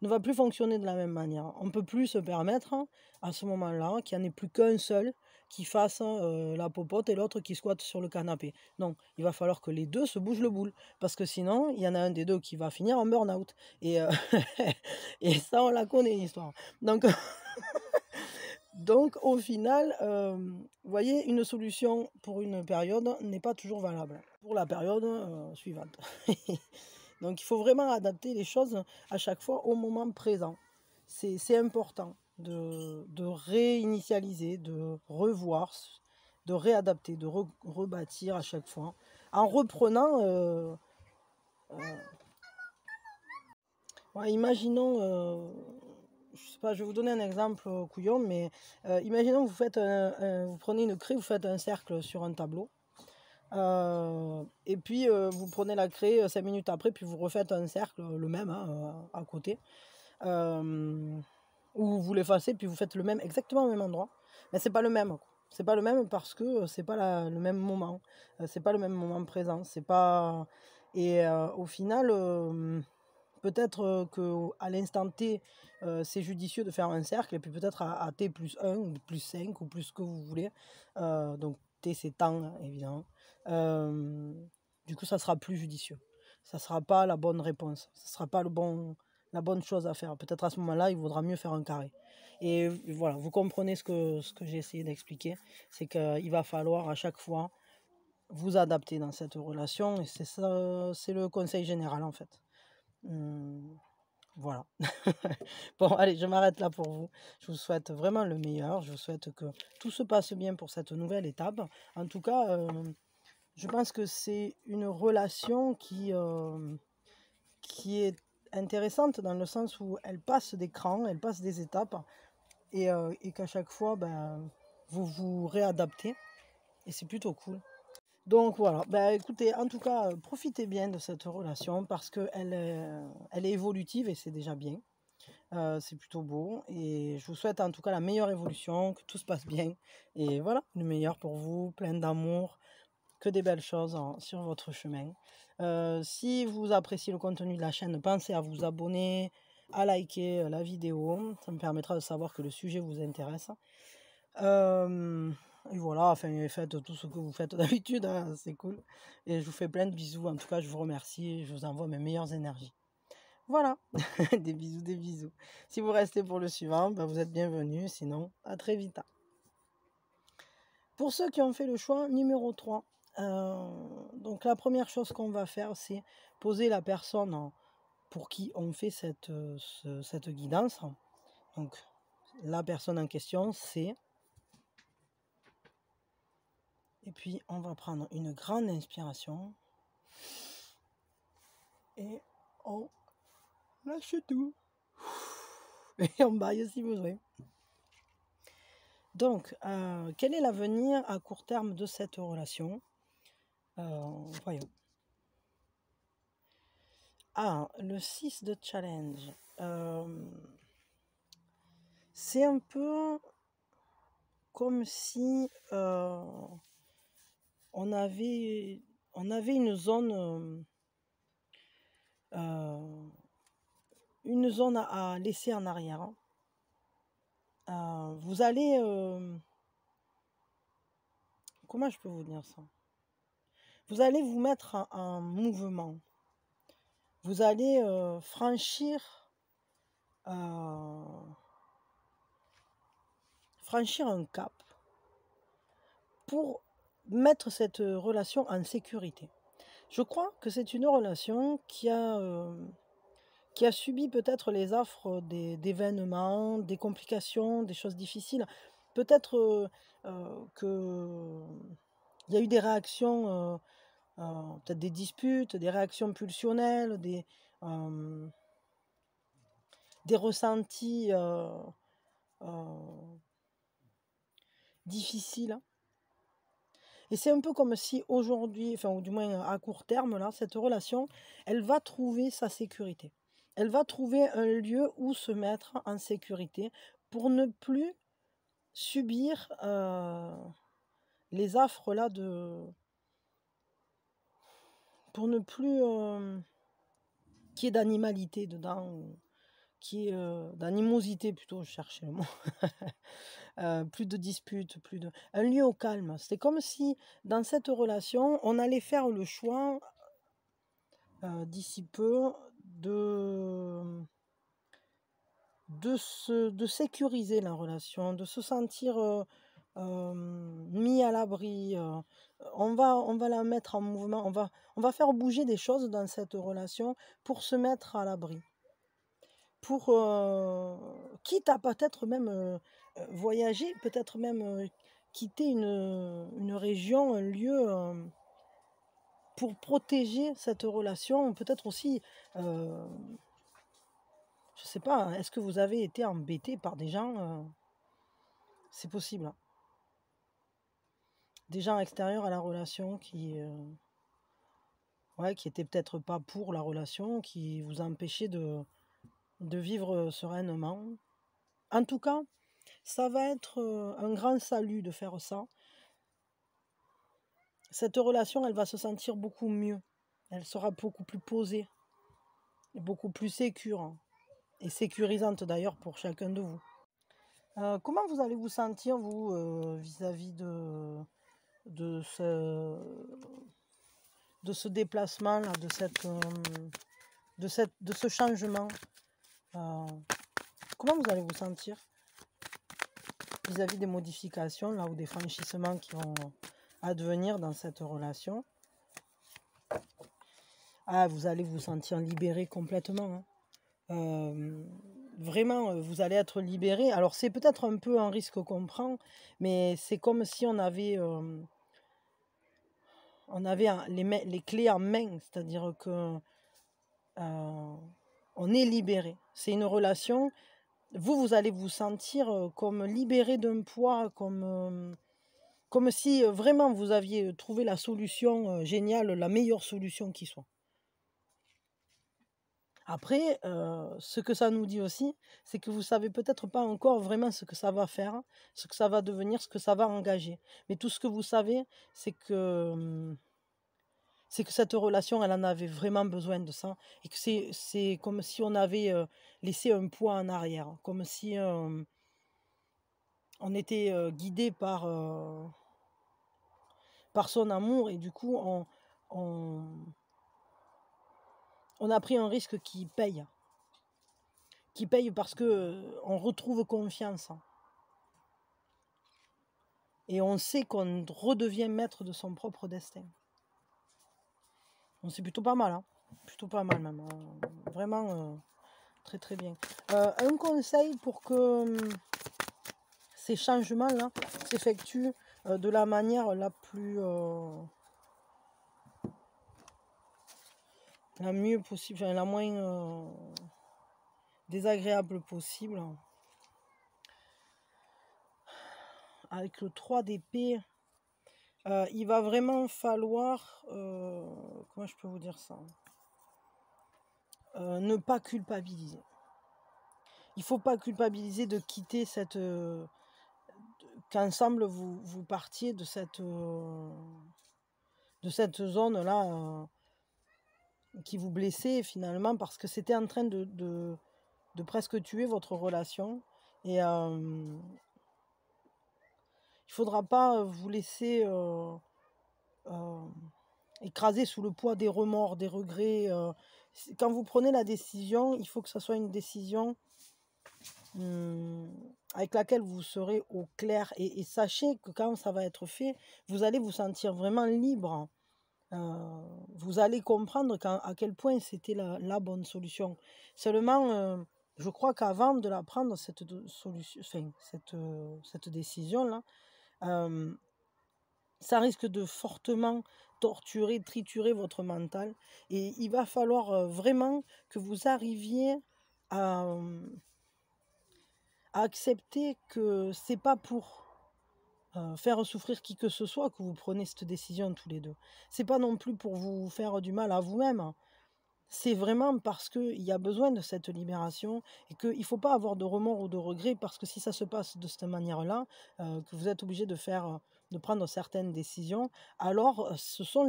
ne va plus fonctionner de la même manière. On ne peut plus se permettre à ce moment-là qu'il n'y en ait plus qu'un seul qui fasse la popote et l'autre qui squatte sur le canapé. Non, il va falloir que les deux se bougent le boule, parce que sinon, il y en a un des deux qui va finir en burn-out. Et, et ça, on la connaît, l'histoire. Donc, donc au final, vous voyez, une solution pour une période n'est pas toujours valable pour la période suivante. Donc il faut vraiment adapter les choses à chaque fois au moment présent. C'est important de réinitialiser, de revoir, de réadapter, de rebâtir à chaque fois, en reprenant... imaginons, je sais pas, je vais vous donner un exemple couillon, mais imaginons que vous prenez une craie, vous faites un cercle sur un tableau. Et puis vous prenez la craie 5 minutes après, puis vous refaites un cercle, le même à côté. Ou vous l'effacez, puis vous faites le même, exactement au même endroit. Mais c'est pas le même. C'est pas le même parce que c'est pas le même moment. C'est pas le même moment présent. C'est pas. Et au final, peut-être qu'à l'instant T, c'est judicieux de faire un cercle, et puis peut-être à T plus 1, ou plus 5, ou plus ce que vous voulez. Donc T, c'est temps, hein, évidemment. Du coup, ça sera plus judicieux. Ça sera pas la bonne réponse. Ça sera pas la bonne chose à faire. Peut-être à ce moment-là, il vaudra mieux faire un carré. Et voilà, vous comprenez ce que j'ai essayé d'expliquer. C'est qu'il va falloir à chaque fois vous adapter dans cette relation. Et c'est ça, c'est le conseil général en fait. Voilà. Bon, allez, je m'arrête là pour vous. Je vous souhaite vraiment le meilleur. Je vous souhaite que tout se passe bien pour cette nouvelle étape. En tout cas, je pense que c'est une relation qui est intéressante dans le sens où elle passe des crans, elle passe des étapes. et qu'à chaque fois, ben, vous vous réadaptez. Et c'est plutôt cool. Donc voilà, ben, écoutez, en tout cas, profitez bien de cette relation parce qu'elle elle est évolutive et c'est déjà bien. C'est plutôt beau et je vous souhaite en tout cas la meilleure évolution, que tout se passe bien. Et voilà, le meilleur pour vous, plein d'amour, que des belles choses sur votre chemin. Si vous appréciez le contenu de la chaîne, pensez à vous abonner, à liker la vidéo. Ça me permettra de savoir que le sujet vous intéresse. Et voilà, enfin, faites tout ce que vous faites d'habitude, hein, c'est cool. Et je vous fais plein de bisous. En tout cas, je vous remercie. Je vous envoie mes meilleures énergies. Voilà, des bisous, des bisous. Si vous restez pour le suivant, ben, vous êtes bienvenus. Sinon, à très vite. Pour ceux qui ont fait le choix numéro 3, donc la première chose qu'on va faire, c'est poser la personne pour qui on fait cette guidance. Donc, la personne en question, c'est... Et puis, on va prendre une grande inspiration. Et on lâche tout. Et on baille si besoin. Donc, quel est l'avenir à court terme de cette relation? Voyons. Ah, le 6 de challenge. C'est un peu comme si on avait une zone à laisser en arrière. Vous allez... comment je peux vous dire ça? Vous allez vous mettre en mouvement. Vous allez franchir un cap pour mettre cette relation en sécurité. Je crois que c'est une relation qui a subi peut-être les affres d'événements, des complications, des choses difficiles. Peut-être qu'il y a eu des réactions, peut-être des disputes, des réactions pulsionnelles, des ressentis difficiles. Et c'est un peu comme si aujourd'hui, enfin, ou du moins à court terme, là, cette relation, elle va trouver sa sécurité. Elle va trouver un lieu où se mettre en sécurité pour ne plus subir les affres là pour ne plus qu'il y ait d'animalité dedans, qu'il y ait d'animosité plutôt, je cherchais le mot. Plus de disputes, un lieu au calme. C'est comme si dans cette relation, on allait faire le choix d'ici peu de sécuriser la relation, de se sentir mis à l'abri. On va la mettre en mouvement, on va faire bouger des choses dans cette relation pour se mettre à l'abri. Pour, quitte à peut-être même voyager, peut-être même quitter une région, un lieu, pour protéger cette relation. Peut-être aussi, je sais pas, est-ce que vous avez été embêté par des gens? C'est possible, hein. Des gens extérieurs à la relation qui étaient peut-être pas pour la relation, qui vous empêchaient de vivre sereinement. En tout cas, ça va être un grand salut de faire ça. Cette relation, elle va se sentir beaucoup mieux. Elle sera beaucoup plus posée, et beaucoup plus sécure, et sécurisante d'ailleurs pour chacun de vous. Comment vous allez vous sentir, vous, vis-à-vis de ce déplacement-là, de ce changement? Comment vous allez vous sentir vis-à-vis des modifications là, ou des franchissements qui vont advenir dans cette relation? Ah, vous allez vous sentir libéré complètement, hein. Vraiment, vous allez être libéré. Alors c'est peut-être un peu un risque qu'on prend, mais c'est comme si on avait les clés en main, c'est-à-dire que on est libéré. C'est une relation vous allez vous sentir comme libéré d'un poids, comme si vraiment vous aviez trouvé la solution géniale, la meilleure solution qui soit. Après, ce que ça nous dit aussi, c'est que vous savez peut-être pas encore vraiment ce que ça va faire, ce que ça va devenir, ce que ça va engager. Mais tout ce que vous savez, c'est que cette relation, elle en avait vraiment besoin de ça, et que c'est comme si on avait laissé un poids en arrière, comme si on était guidé par son amour, et du coup, on a pris un risque qui paye parce que on retrouve confiance. Et on sait qu'on redevient maître de son propre destin. Donc c'est plutôt pas mal, hein. Plutôt pas mal même. Vraiment très très bien. Un conseil pour que ces changements-là s'effectuent de la manière la mieux possible, enfin, la moins désagréable possible. Avec le 3 d'épée, il va vraiment falloir, comment je peux vous dire ça, ne pas culpabiliser. Il ne faut pas culpabiliser de quitter qu'ensemble vous partiez de cette zone-là qui vous blessait finalement, parce que c'était en train de presque tuer votre relation. Et il ne faudra pas vous laisser écraser sous le poids des remords, des regrets. Quand vous prenez la décision, il faut que ce soit une décision avec laquelle vous serez au clair, et sachez que quand ça va être fait, vous allez vous sentir vraiment libre. Vous allez comprendre à quel point c'était la bonne solution. Seulement, je crois qu'avant de la prendre, cette décision-là, ça risque de fortement torturer, triturer votre mental, et il va falloir vraiment que vous arriviez à accepter que c'est pas pour faire souffrir qui que ce soit que vous prenez cette décision tous les deux. C'est pas non plus pour vous faire du mal à vous-même. C'est vraiment parce qu'il y a besoin de cette libération, et qu'il ne faut pas avoir de remords ou de regrets, parce que si ça se passe de cette manière-là, que vous êtes obligé de prendre certaines décisions, alors ce sont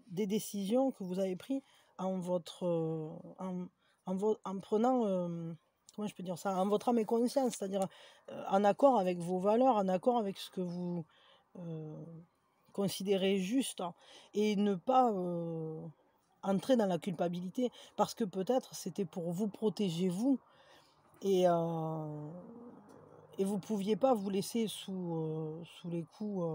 des décisions que vous avez prises en prenant, comment je peux dire ça, en votre âme et conscience, c'est-à-dire en accord avec vos valeurs, en accord avec ce que vous considérez juste, et ne pas entrer dans la culpabilité, parce que peut-être c'était pour vous protéger vous, et vous pouviez pas vous laisser sous les coups,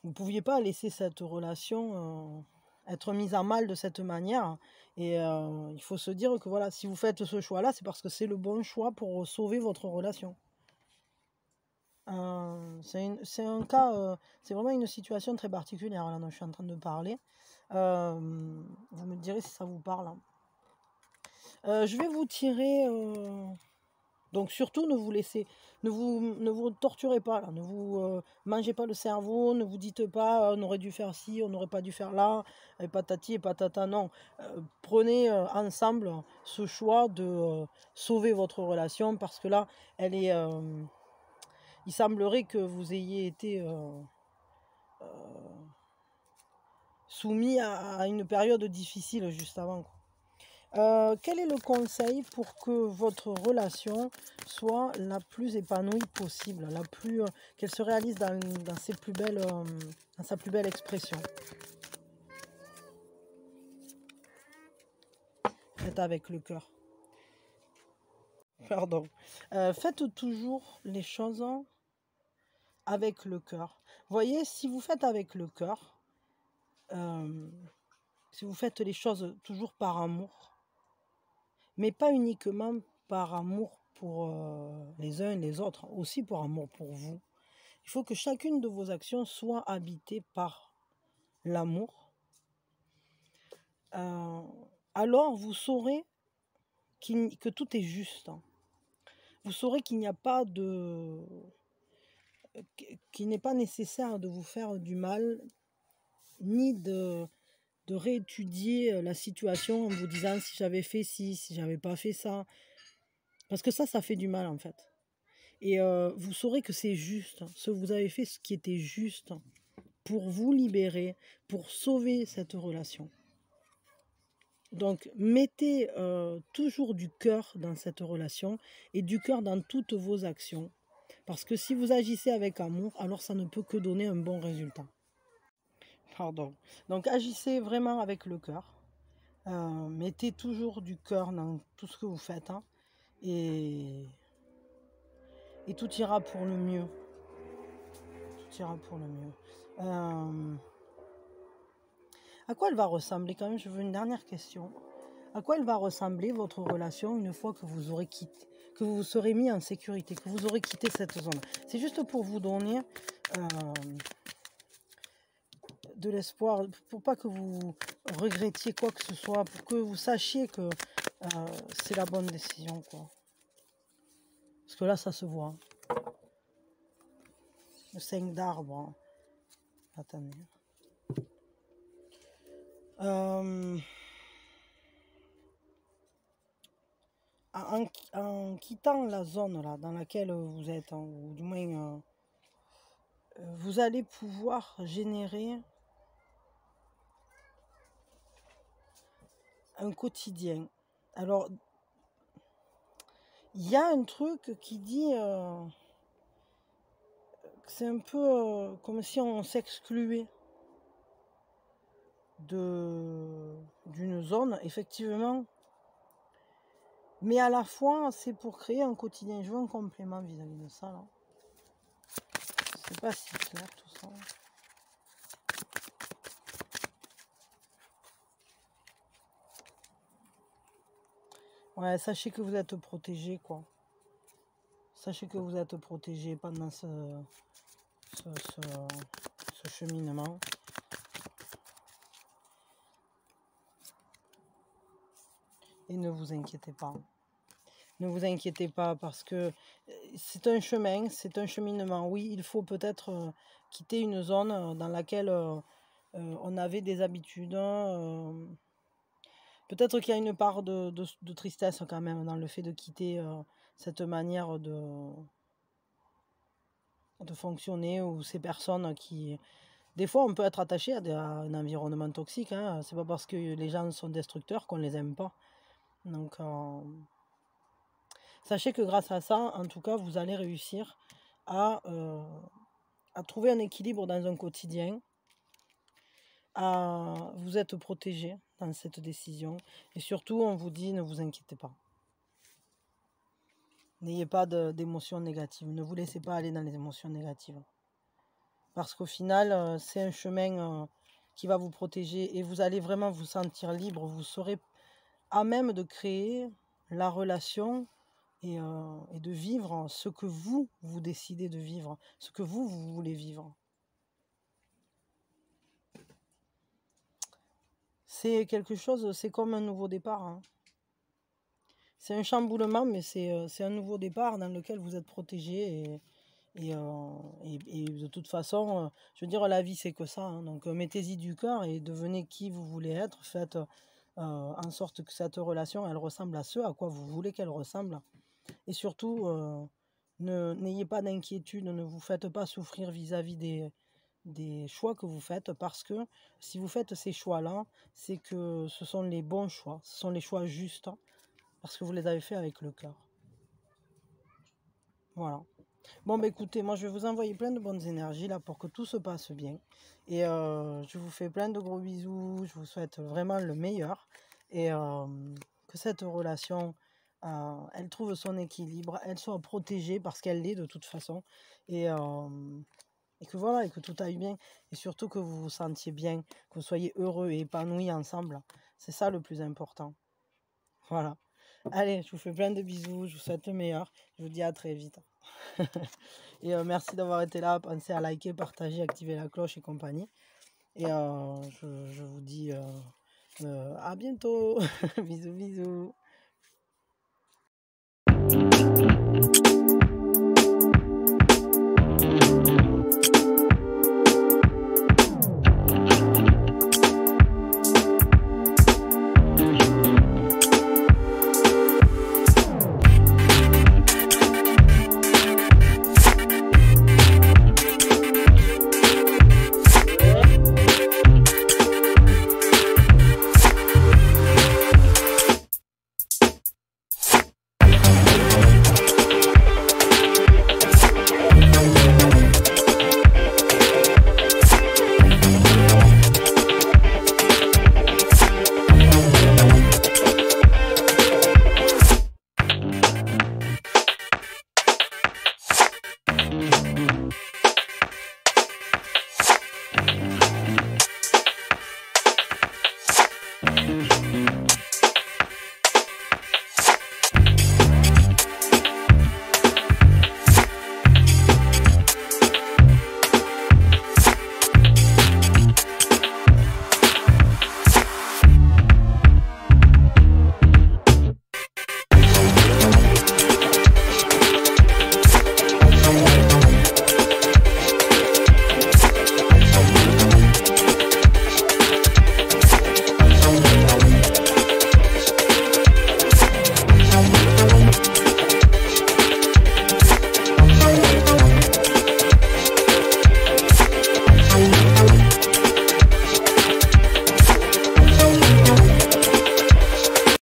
vous pouviez pas laisser cette relation être mise à mal de cette manière. Et il faut se dire que voilà, si vous faites ce choix-là, c'est parce que c'est le bon choix pour sauver votre relation. C'est un cas, c'est vraiment une situation très particulière là dont je suis en train de parler. Vous me direz si ça vous parle. Je vais vous tirer. Donc surtout, ne vous torturez pas là, ne vous mangez pas le cerveau, ne vous dites pas on aurait dû faire ci, on n'aurait pas dû faire là, et patati et patata. Non, prenez ensemble ce choix de sauver votre relation, parce que là, il semblerait que vous ayez été soumis à une période difficile juste avant. Quel est le conseil pour que votre relation soit la plus épanouie possible, qu'elle se réalise dans sa plus belle expression? Faites avec le cœur. Pardon. Faites toujours les choses avec le cœur. Voyez, si vous faites avec le cœur, si vous faites les choses toujours par amour, mais pas uniquement par amour pour les uns et les autres, aussi par amour pour vous. Il faut que chacune de vos actions soit habitée par l'amour. Alors vous saurez que tout est juste. Vous saurez qu'il n'y a pas de... qu'il n'est pas nécessaire de vous faire du mal, ni de réétudier la situation en vous disant si j'avais fait ci, si j'avais pas fait ça. Parce que ça fait du mal en fait. Et vous saurez que c'est juste. Vous avez fait ce qui était juste pour vous libérer, pour sauver cette relation. Donc, mettez toujours du cœur dans cette relation et du cœur dans toutes vos actions. Parce que si vous agissez avec amour, alors ça ne peut que donner un bon résultat. Pardon. Donc, agissez vraiment avec le cœur. Mettez toujours du cœur dans tout ce que vous faites. Hein, et tout ira pour le mieux. Tout ira pour le mieux. À quoi elle va ressembler quand même? Je veux une dernière question. À quoi elle va ressembler votre relation une fois que vous aurez quitté, que vous serez mis en sécurité, que vous aurez quitté cette zone? C'est juste pour vous donner de l'espoir, pour pas que vous regrettiez quoi que ce soit, pour que vous sachiez que c'est la bonne décision, quoi. Parce que là, ça se voit. Le 5 d'arbres. Attendez. En quittant la zone là, dans laquelle vous êtes, hein, ou du moins vous allez pouvoir générer un quotidien. Alors, il y a un truc qui dit que c'est un peu comme si on s'excluait d'une zone, effectivement. Mais à la fois, c'est pour créer un quotidien. Je veux un complément vis-à-vis de ça. Là. C'est pas si clair tout ça. Ouais, sachez que vous êtes protégé, quoi. Sachez que vous êtes protégé pendant ce cheminement. Et ne vous inquiétez pas. Ne vous inquiétez pas parce que c'est un chemin, c'est un cheminement. Oui, il faut peut-être quitter une zone dans laquelle on avait des habitudes. Peut-être qu'il y a une part de tristesse quand même dans le fait de quitter cette manière de fonctionner ou ces personnes qui... Des fois, on peut être attaché à un environnement toxique. Hein. C'est pas parce que les gens sont destructeurs qu'on les aime pas. Donc, sachez que grâce à ça, en tout cas, vous allez réussir à trouver un équilibre dans un quotidien. Vous êtes protégé dans cette décision. Et surtout, on vous dit, ne vous inquiétez pas. N'ayez pas d'émotions négatives. Ne vous laissez pas aller dans les émotions négatives. Parce qu'au final, c'est un chemin qui va vous protéger et vous allez vraiment vous sentir libre. Vous serez à même de créer la relation et de vivre ce que vous décidez de vivre, ce que vous voulez vivre. C'est quelque chose, c'est comme un nouveau départ. Hein. C'est un chamboulement, mais c'est un nouveau départ dans lequel vous êtes protégé et de toute façon, je veux dire, la vie c'est que ça. Hein. Donc mettez-y du cœur et devenez qui vous voulez être. Faites en sorte que cette relation, elle ressemble à ce à quoi vous voulez qu'elle ressemble. Et surtout, n'ayez pas d'inquiétude, ne vous faites pas souffrir vis-à-vis des choix que vous faites, parce que si vous faites ces choix-là, c'est que ce sont les bons choix, ce sont les choix justes, parce que vous les avez faits avec le cœur. Voilà. Bon, bah écoutez, moi je vais vous envoyer plein de bonnes énergies là pour que tout se passe bien. Et je vous fais plein de gros bisous, je vous souhaite vraiment le meilleur. Et que cette relation, elle trouve son équilibre, elle soit protégée parce qu'elle l'est de toute façon. Et que voilà, et que tout aille bien. Et surtout que vous vous sentiez bien, que vous soyez heureux et épanouis ensemble. C'est ça le plus important. Voilà. Allez, je vous fais plein de bisous, je vous souhaite le meilleur. Je vous dis à très vite. Et merci d'avoir été là. Pensez à liker, partager, activer la cloche et compagnie. Et je vous dis à bientôt. Bisous, bisous.